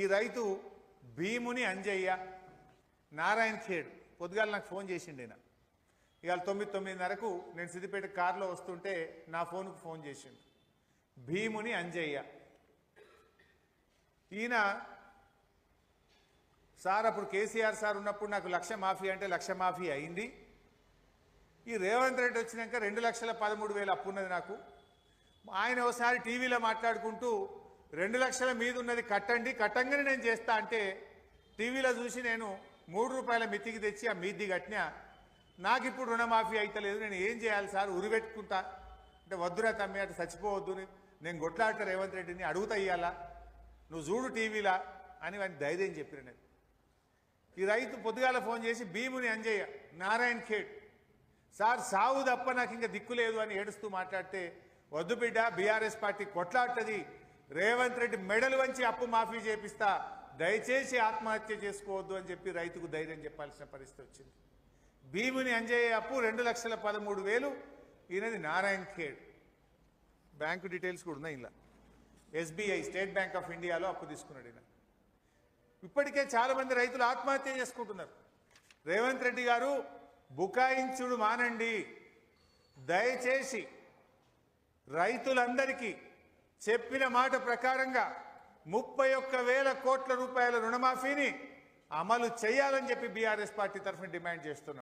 ఈ రైతు భీముని అంజయ్య నారాయణ ఖేడ్ పొద్దుగాల నాకు ఫోన్ చేసిండు ఈయన. ఇవాళ 9:30కు నేను సిద్దిపేట కారులో వస్తుంటే నా ఫోన్కు ఫోన్ చేసిండు. భీముని అంజయ్య ఈయన సార్ అప్పుడు కేసీఆర్ సార్ ఉన్నప్పుడు నాకు 1,00,000 మాఫీ అంటే 1,00,000 మాఫీ అయింది. ఈ రేవంత్ రెడ్డి వచ్చినాక 2,13,000 అప్పు ఉన్నది నాకు. ఆయన ఒకసారి టీవీలో మాట్లాడుకుంటూ 2,00,000 మీద ఉన్నది కట్టండి, కట్టంగానే నేను చేస్తా అంటే టీవీలో చూసి నేను ₹3 మితికి తెచ్చి ఆ మీది కట్టినా. నాకు ఇప్పుడు రుణమాఫీ అయితలేదు, నేను ఏం చేయాలి సార్, ఉరిపెట్టుకుంటా అంటే వద్దురా తమ్మి అటు చచ్చిపోవద్దు, నేను కొట్లాడతా రేవంత్ రెడ్డిని అడుగుతా ఇయ్యాలా, నువ్వు చూడు టీవీలా అని వాడిని ధైర్యం చెప్పిన నేను. ఈ రైతు పొద్దుగాల ఫోన్ చేసి భీముని అంజయ్య నారాయణ ఖేడ్ సార్ సావు తప్ప నాకు ఇంకా దిక్కు లేదు అని ఏడుస్తూ మాట్లాడితే, వద్దు బిడ్డ బీఆర్ఎస్ పార్టీ కొట్లాడుతుంది, రేవంత్ రెడ్డి మెడలు వంచి అప్పు మాఫీ చేపిస్తా, దయచేసి ఆత్మహత్య చేసుకోవద్దు అని చెప్పి రైతుకు ధైర్యం చెప్పాల్సిన పరిస్థితి వచ్చింది. భీముని అంజయ్య అప్పు 2,13,000. ఈయనది నారాయణ ఖేడ్. బ్యాంకు డీటెయిల్స్ కూడా ఉన్నాయి ఇలా. SBI స్టేట్ బ్యాంక్ ఆఫ్ ఇండియాలో అప్పు తీసుకున్నాడు ఈయన. ఇప్పటికే చాలా మంది రైతులు ఆత్మహత్య చేసుకుంటున్నారు. రేవంత్ రెడ్డి గారు బుకాయించుడు మానండి, దయచేసి రైతులందరికీ చెప్పిన మాట ప్రకారంగా 31,000 కోట్ల రూపాయల రుణమాఫీని అమలు చేయాలని చెప్పి బీఆర్ఎస్ పార్టీ తరఫున డిమాండ్ చేస్తున్నాం.